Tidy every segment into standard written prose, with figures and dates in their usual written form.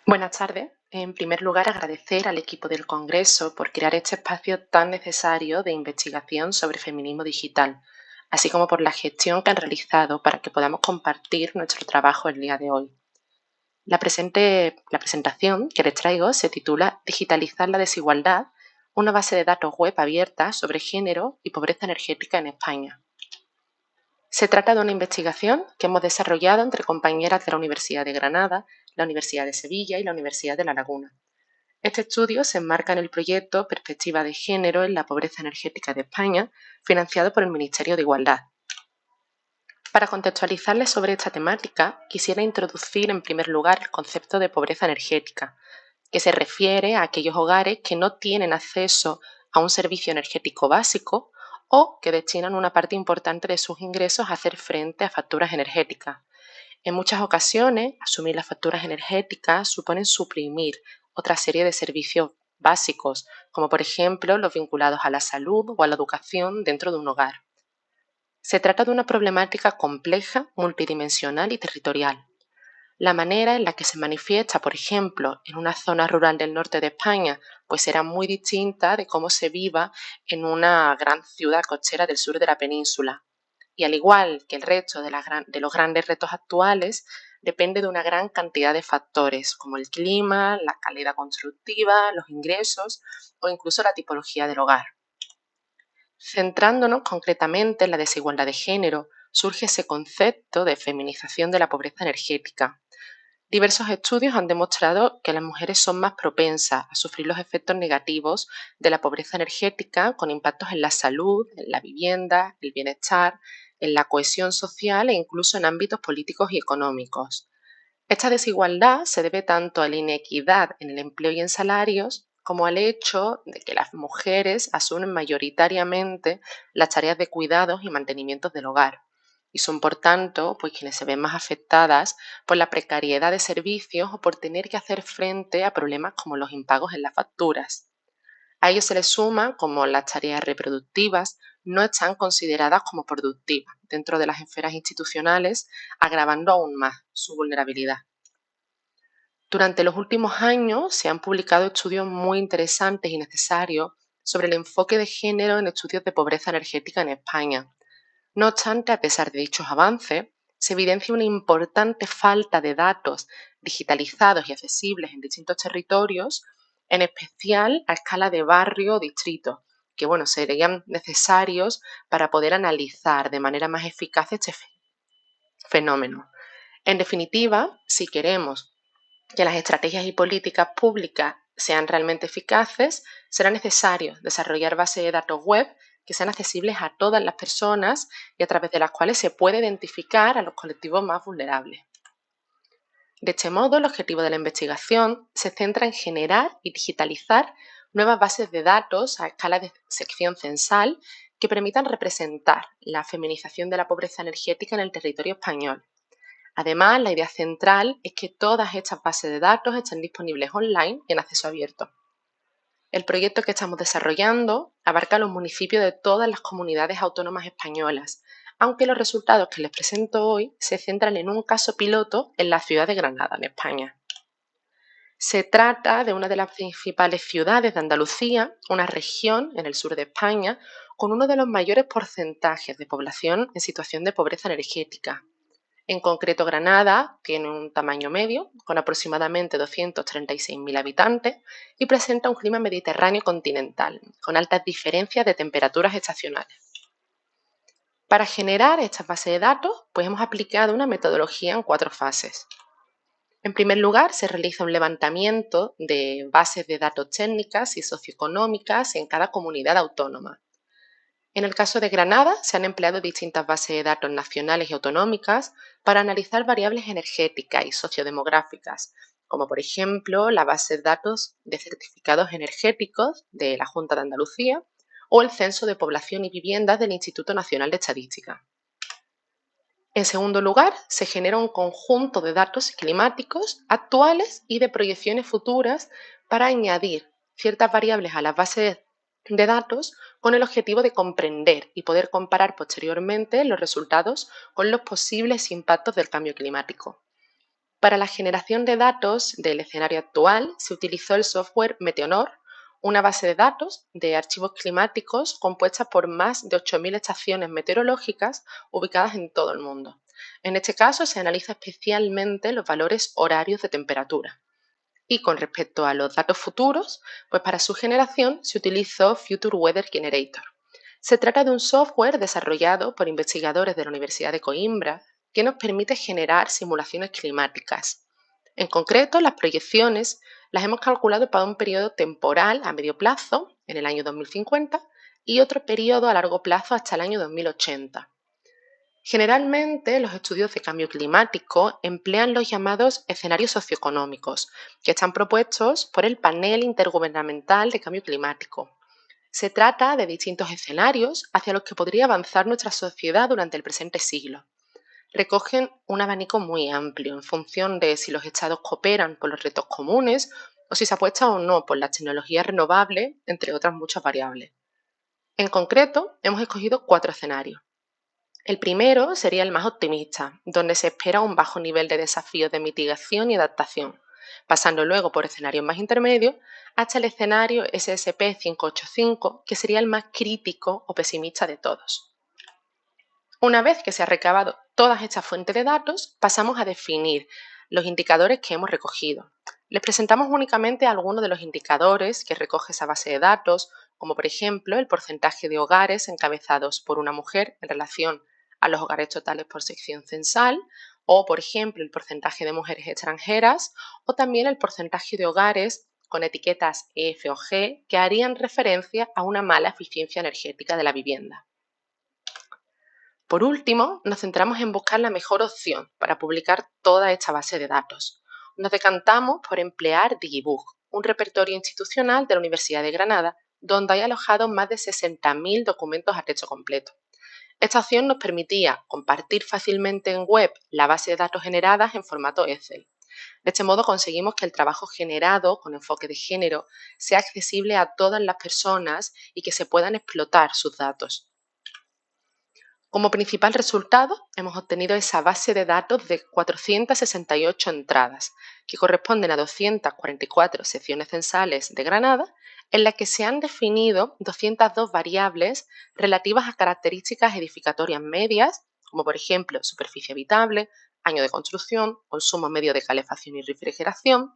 Buenas tardes. En primer lugar, agradecer al equipo del Congreso por crear este espacio tan necesario de investigación sobre feminismo digital, así como por la gestión que han realizado para que podamos compartir nuestro trabajo el día de hoy. La presentación que les traigo se titula Digitalizar la desigualdad, una base de datos web abierta sobre género y pobreza energética en España. Se trata de una investigación que hemos desarrollado entre compañeras de la Universidad de Granada, la Universidad de Sevilla y la Universidad de La Laguna. Este estudio se enmarca en el proyecto Perspectiva de Género en la Pobreza Energética de España, financiado por el Ministerio de Igualdad. Para contextualizarles sobre esta temática, quisiera introducir en primer lugar el concepto de pobreza energética, que se refiere a aquellos hogares que no tienen acceso a un servicio energético básico o que destinan una parte importante de sus ingresos a hacer frente a facturas energéticas. En muchas ocasiones, asumir las facturas energéticas supone suprimir otra serie de servicios básicos, como por ejemplo los vinculados a la salud o a la educación dentro de un hogar. Se trata de una problemática compleja, multidimensional y territorial. La manera en la que se manifiesta, por ejemplo, en una zona rural del norte de España, pues será muy distinta de cómo se viva en una gran ciudad costera del sur de la península. Y al igual que el resto de los grandes retos actuales, depende de una gran cantidad de factores, como el clima, la calidad constructiva, los ingresos o incluso la tipología del hogar. Centrándonos concretamente en la desigualdad de género, surge ese concepto de feminización de la pobreza energética. Diversos estudios han demostrado que las mujeres son más propensas a sufrir los efectos negativos de la pobreza energética con impactos en la salud, en la vivienda, el bienestar, en la cohesión social e incluso en ámbitos políticos y económicos. Esta desigualdad se debe tanto a la inequidad en el empleo y en salarios como al hecho de que las mujeres asumen mayoritariamente las tareas de cuidados y mantenimiento del hogar y son, por tanto, pues quienes se ven más afectadas por la precariedad de servicios o por tener que hacer frente a problemas como los impagos en las facturas. A ello se le suma como las tareas reproductivas no están consideradas como productivas dentro de las esferas institucionales, agravando aún más su vulnerabilidad. Durante los últimos años se han publicado estudios muy interesantes y necesarios sobre el enfoque de género en estudios de pobreza energética en España. No obstante, a pesar de dichos avances, se evidencia una importante falta de datos digitalizados y accesibles en distintos territorios, en especial a escala de barrio o distrito, que serían necesarios para poder analizar de manera más eficaz este fenómeno. En definitiva, si queremos que las estrategias y políticas públicas sean realmente eficaces, será necesario desarrollar bases de datos web que sean accesibles a todas las personas y a través de las cuales se puede identificar a los colectivos más vulnerables. De este modo, el objetivo de la investigación se centra en generar y digitalizar nuevas bases de datos a escala de sección censal que permitan representar la feminización de la pobreza energética en el territorio español. Además, la idea central es que todas estas bases de datos estén disponibles online y en acceso abierto. El proyecto que estamos desarrollando abarca los municipios de todas las comunidades autónomas españolas, aunque los resultados que les presento hoy se centran en un caso piloto en la ciudad de Granada, en España. Se trata de una de las principales ciudades de Andalucía, una región en el sur de España, con uno de los mayores porcentajes de población en situación de pobreza energética. En concreto, Granada tiene un tamaño medio, con aproximadamente 236.000 habitantes, y presenta un clima mediterráneo continental, con altas diferencias de temperaturas estacionales. Para generar esta base de datos, pues hemos aplicado una metodología en 4 fases. En primer lugar, se realiza un levantamiento de bases de datos técnicas y socioeconómicas en cada comunidad autónoma. En el caso de Granada, se han empleado distintas bases de datos nacionales y autonómicas para analizar variables energéticas y sociodemográficas, como por ejemplo la base de datos de certificados energéticos de la Junta de Andalucía o el Censo de Población y Viviendas del Instituto Nacional de Estadística. En segundo lugar, se genera un conjunto de datos climáticos actuales y de proyecciones futuras para añadir ciertas variables a las bases de datos con el objetivo de comprender y poder comparar posteriormente los resultados con los posibles impactos del cambio climático. Para la generación de datos del escenario actual se utilizó el software Meteonor, una base de datos de archivos climáticos compuesta por más de 8.000 estaciones meteorológicas ubicadas en todo el mundo. En este caso se analiza especialmente los valores horarios de temperatura. Y con respecto a los datos futuros, pues para su generación se utilizó Future Weather Generator. Se trata de un software desarrollado por investigadores de la Universidad de Coimbra que nos permite generar simulaciones climáticas. En concreto, las proyecciones las hemos calculado para un periodo temporal a medio plazo, en el año 2050, y otro periodo a largo plazo hasta el año 2080. Generalmente, los estudios de cambio climático emplean los llamados escenarios socioeconómicos, que están propuestos por el Panel Intergubernamental de Cambio Climático. Se trata de distintos escenarios hacia los que podría avanzar nuestra sociedad durante el presente siglo. Recogen un abanico muy amplio en función de si los estados cooperan por los retos comunes o si se apuesta o no por las tecnologías renovables, entre otras muchas variables. En concreto, hemos escogido 4 escenarios. El primero sería el más optimista, donde se espera un bajo nivel de desafíos de mitigación y adaptación, pasando luego por escenarios más intermedios hasta el escenario SSP 585, que sería el más crítico o pesimista de todos. Una vez que se ha recabado todas estas fuentes de datos, pasamos a definir los indicadores que hemos recogido. Les presentamos únicamente algunos de los indicadores que recoge esa base de datos, como por ejemplo el porcentaje de hogares encabezados por una mujer en relación a los hogares totales por sección censal, o por ejemplo el porcentaje de mujeres extranjeras, o también el porcentaje de hogares con etiquetas F o G que harían referencia a una mala eficiencia energética de la vivienda. Por último, nos centramos en buscar la mejor opción para publicar toda esta base de datos. Nos decantamos por emplear Digibook, un repertorio institucional de la Universidad de Granada, donde hay alojados más de 60.000 documentos a texto completo. Esta opción nos permitía compartir fácilmente en web la base de datos generadas en formato Excel. De este modo conseguimos que el trabajo generado con enfoque de género sea accesible a todas las personas y que se puedan explotar sus datos. Como principal resultado, hemos obtenido esa base de datos de 468 entradas, que corresponden a 244 secciones censales de Granada, en la que se han definido 202 variables relativas a características edificatorias medias, como por ejemplo superficie habitable, año de construcción, consumo medio de calefacción y refrigeración,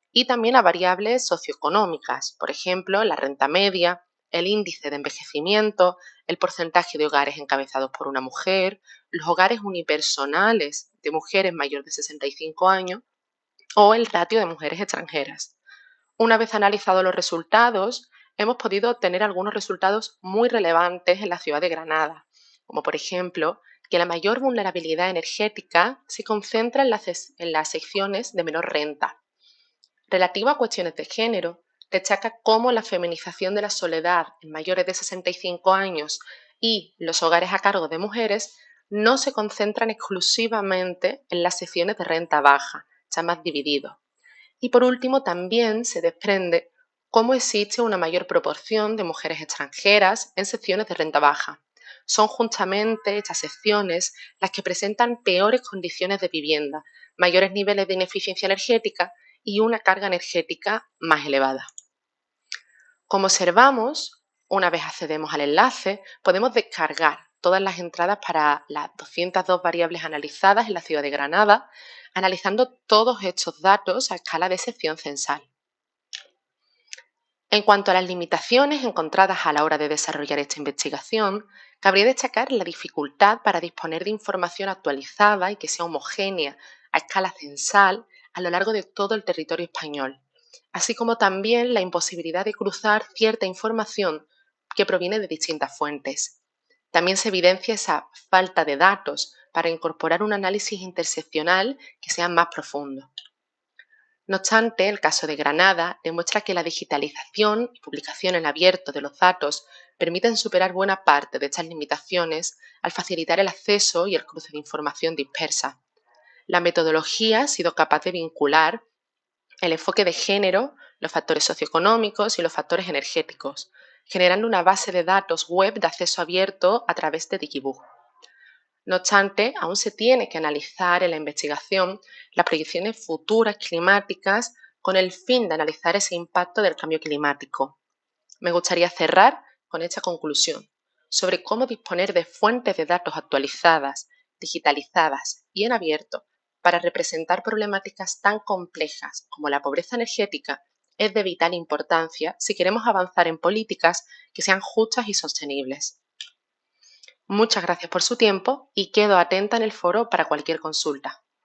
y también a variables socioeconómicas, por ejemplo la renta media, el índice de envejecimiento, el porcentaje de hogares encabezados por una mujer, los hogares unipersonales de mujeres mayores de 65 años o el ratio de mujeres extranjeras. Una vez analizados los resultados, hemos podido obtener algunos resultados muy relevantes en la ciudad de Granada, como por ejemplo que la mayor vulnerabilidad energética se concentra en las secciones de menor renta. Relativo a cuestiones de género, destaca cómo la feminización de la soledad en mayores de 65 años y los hogares a cargo de mujeres no se concentran exclusivamente en las secciones de renta baja, está más dividido. Y por último, también se desprende cómo existe una mayor proporción de mujeres extranjeras en secciones de renta baja. Son justamente estas secciones las que presentan peores condiciones de vivienda, mayores niveles de ineficiencia energética y una carga energética más elevada. Como observamos, una vez accedemos al enlace, podemos descargar todas las entradas para las 202 variables analizadas en la ciudad de Granada, analizando todos estos datos a escala de sección censal. En cuanto a las limitaciones encontradas a la hora de desarrollar esta investigación, cabría destacar la dificultad para disponer de información actualizada y que sea homogénea a escala censal a lo largo de todo el territorio español, así como también la imposibilidad de cruzar cierta información que proviene de distintas fuentes. También se evidencia esa falta de datos para incorporar un análisis interseccional que sea más profundo. No obstante, el caso de Granada demuestra que la digitalización y publicación en abierto de los datos permiten superar buena parte de estas limitaciones al facilitar el acceso y el cruce de información dispersa. La metodología ha sido capaz de vincular el enfoque de género, los factores socioeconómicos y los factores energéticos, generando una base de datos web de acceso abierto a través de Digibook. No obstante, aún se tiene que analizar en la investigación las proyecciones futuras climáticas con el fin de analizar ese impacto del cambio climático. Me gustaría cerrar con esta conclusión sobre cómo disponer de fuentes de datos actualizadas, digitalizadas y en abierto para representar problemáticas tan complejas como la pobreza energética es de vital importancia si queremos avanzar en políticas que sean justas y sostenibles. Muchas gracias por su tiempo y quedo atenta en el foro para cualquier consulta.